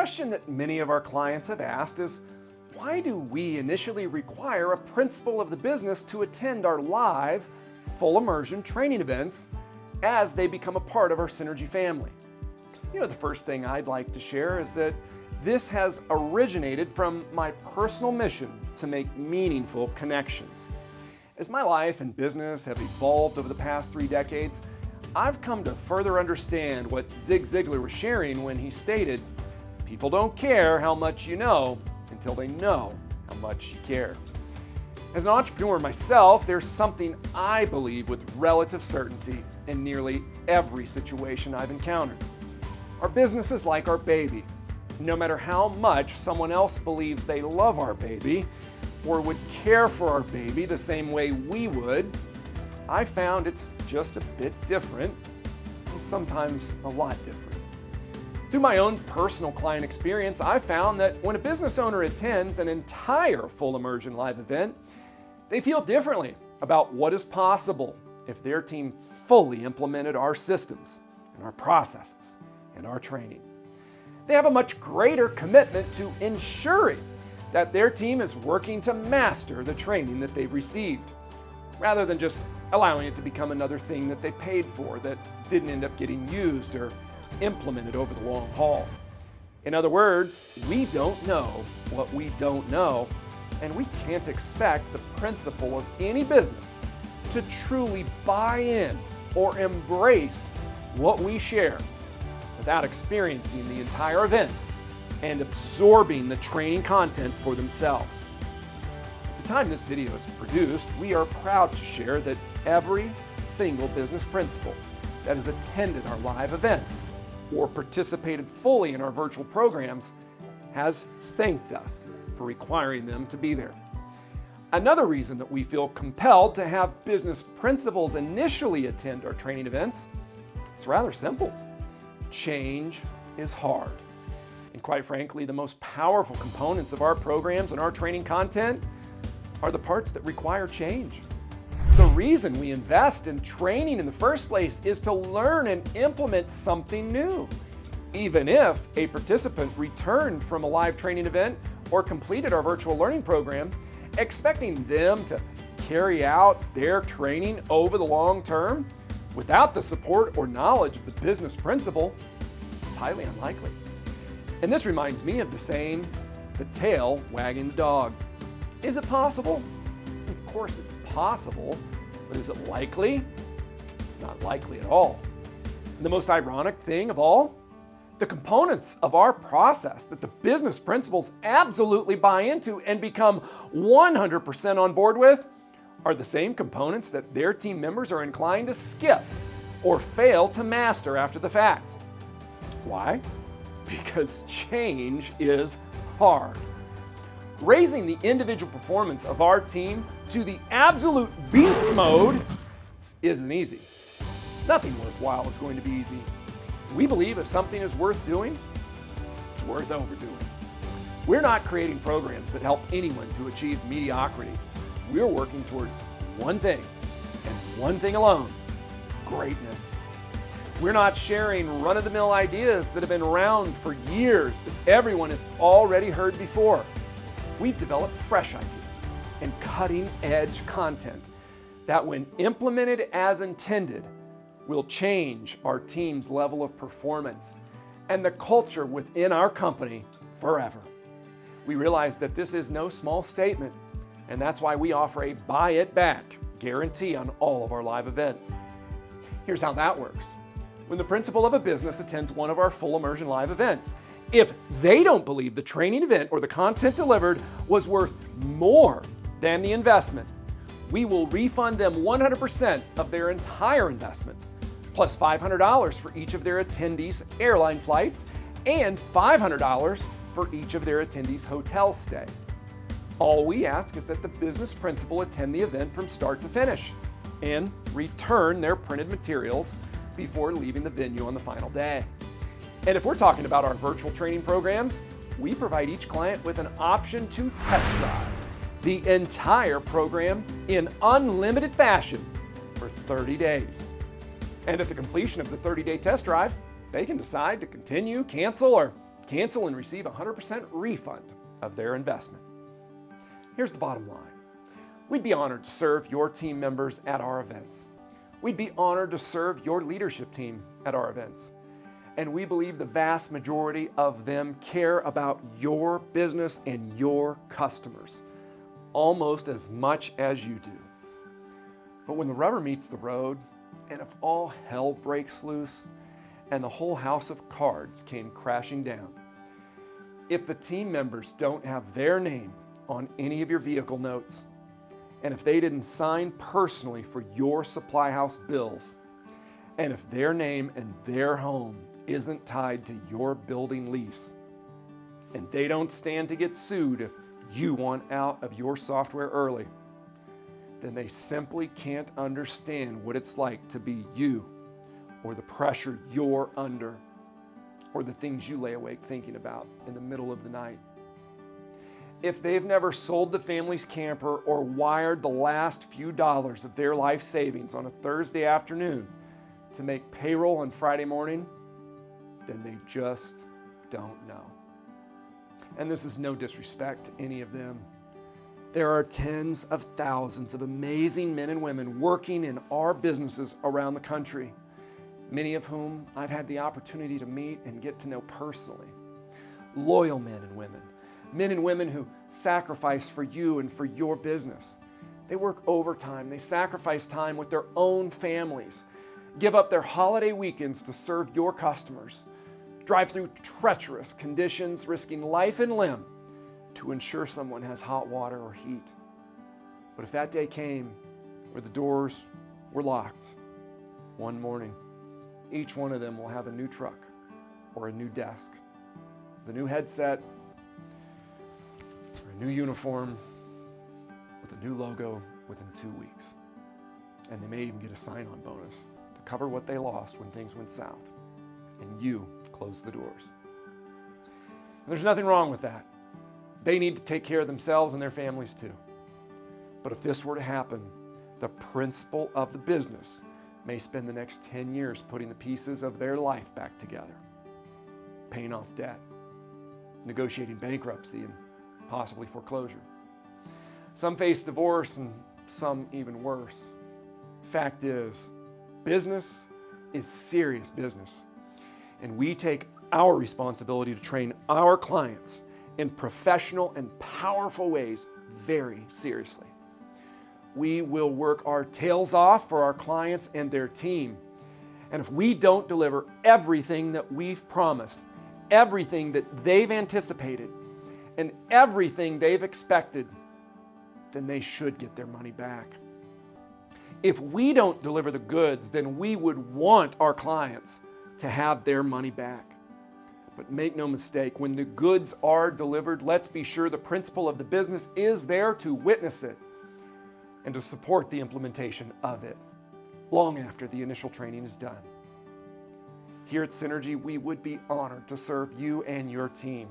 question that many of our clients have asked is, why do we initially require a principal of the business to attend our live, full immersion training events as they become a part of our Synergy family? The first thing I'd like to share is that this has originated from my personal mission to make meaningful connections. As my life and business have evolved over the past 3 decades, I've come to further understand what Zig Ziglar was sharing when he stated, "People don't care how much you know until they know how much you care." As an entrepreneur myself, there's something I believe with relative certainty in nearly every situation I've encountered. Our business is like our baby. No matter how much someone else believes they love our baby or would care for our baby the same way we would, I found it's just a bit different, and sometimes a lot different. Through my own personal client experience, I found that when a business owner attends an entire full immersion live event, they feel differently about what is possible if their team fully implemented our systems and our processes and our training. They have a much greater commitment to ensuring that their team is working to master the training that they've received, rather than just allowing it to become another thing that they paid for that didn't end up getting used or implemented over the long haul. In other words, we don't know what we don't know, and we can't expect the principal of any business to truly buy in or embrace what we share without experiencing the entire event and absorbing the training content for themselves. At the time this video is produced, we are proud to share that every single business principal that has attended our live events or participated fully in our virtual programs has thanked us for requiring them to be there. Another reason that we feel compelled to have business principals initially attend our training events is rather simple. Change is hard. And quite frankly, the most powerful components of our programs and our training content are the parts that require change. The reason we invest in training in the first place is to learn and implement something new. Even if a participant returned from a live training event or completed our virtual learning program, expecting them to carry out their training over the long term without the support or knowledge of the business principal is highly unlikely. And this reminds me of the saying, the tail wagging the dog. Is it possible? Of course it's possible, but is it likely? It's not likely at all. And the most ironic thing of all, the components of our process that the business principals absolutely buy into and become 100% on board with are the same components that their team members are inclined to skip or fail to master after the fact. Why? Because change is hard. Raising the individual performance of our team to the absolute beast mode isn't easy. Nothing worthwhile is going to be easy. We believe if something is worth doing, it's worth overdoing. We're not creating programs that help anyone to achieve mediocrity. We're working towards one thing and one thing alone: greatness. We're not sharing run-of-the-mill ideas that have been around for years that everyone has already heard before. We've developed fresh ideas and cutting-edge content that, when implemented as intended, will change our team's level of performance and the culture within our company forever. We realize that this is no small statement, and that's why we offer a buy-it-back guarantee on all of our live events. Here's how that works. When the principal of a business attends one of our full immersion live events, if they don't believe the training event or the content delivered was worth more than the investment, we will refund them 100% of their entire investment, plus $500 for each of their attendees' airline flights and $500 for each of their attendees' hotel stay. All we ask is that the business principal attend the event from start to finish and return their printed materials before leaving the venue on the final day. And if we're talking about our virtual training programs, we provide each client with an option to test drive the entire program in unlimited fashion for 30 days. And at the completion of the 30-day test drive, they can decide to continue, cancel, or cancel and receive a 100% refund of their investment. Here's the bottom line. We'd be honored to serve your team members at our events. We'd be honored to serve your leadership team at our events. And we believe the vast majority of them care about your business and your customers almost as much as you do. But when the rubber meets the road, and if all hell breaks loose, and the whole house of cards came crashing down, if the team members don't have their name on any of your vehicle notes, and if they didn't sign personally for your supply house bills, and if their name and their home isn't tied to your building lease, and they don't stand to get sued if you want out of your software early, then they simply can't understand what it's like to be you, or the pressure you're under, or the things you lay awake thinking about in the middle of the night. If they've never sold the family's camper or wired the last few dollars of their life savings on a Thursday afternoon to make payroll on Friday morning, then they just don't know. And this is no disrespect to any of them. There are tens of thousands of amazing men and women working in our businesses around the country, many of whom I've had the opportunity to meet and get to know personally. Loyal men and women who sacrifice for you and for your business. They work overtime, they sacrifice time with their own families, give up their holiday weekends to serve your customers, drive through treacherous conditions, risking life and limb to ensure someone has hot water or heat. But if that day came where the doors were locked, one morning, each one of them will have a new truck or a new desk, the new headset, or a new uniform with a new logo within 2 weeks. And they may even get a sign-on bonus to cover what they lost when things went south and you closed the doors. And there's nothing wrong with that. They need to take care of themselves and their families too. But if this were to happen, the principal of the business may spend the next 10 years putting the pieces of their life back together, paying off debt, negotiating bankruptcy, and possibly foreclosure. Some face divorce and some even worse. Fact is, business is serious business, and we take our responsibility to train our clients in professional and powerful ways very seriously. We will work our tails off for our clients and their team. And if we don't deliver everything that we've promised, everything that they've anticipated, and everything they've expected, then they should get their money back. If we don't deliver the goods, then we would want our clients to have their money back. But make no mistake, when the goods are delivered, let's be sure the principal of the business is there to witness it and to support the implementation of it long after the initial training is done. Here at Synergy, we would be honored to serve you and your team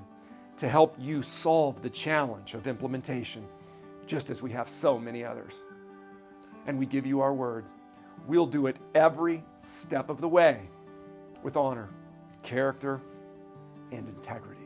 to help you solve the challenge of implementation, just as we have so many others. And we give you our word. We'll do it every step of the way with honor, character, and integrity.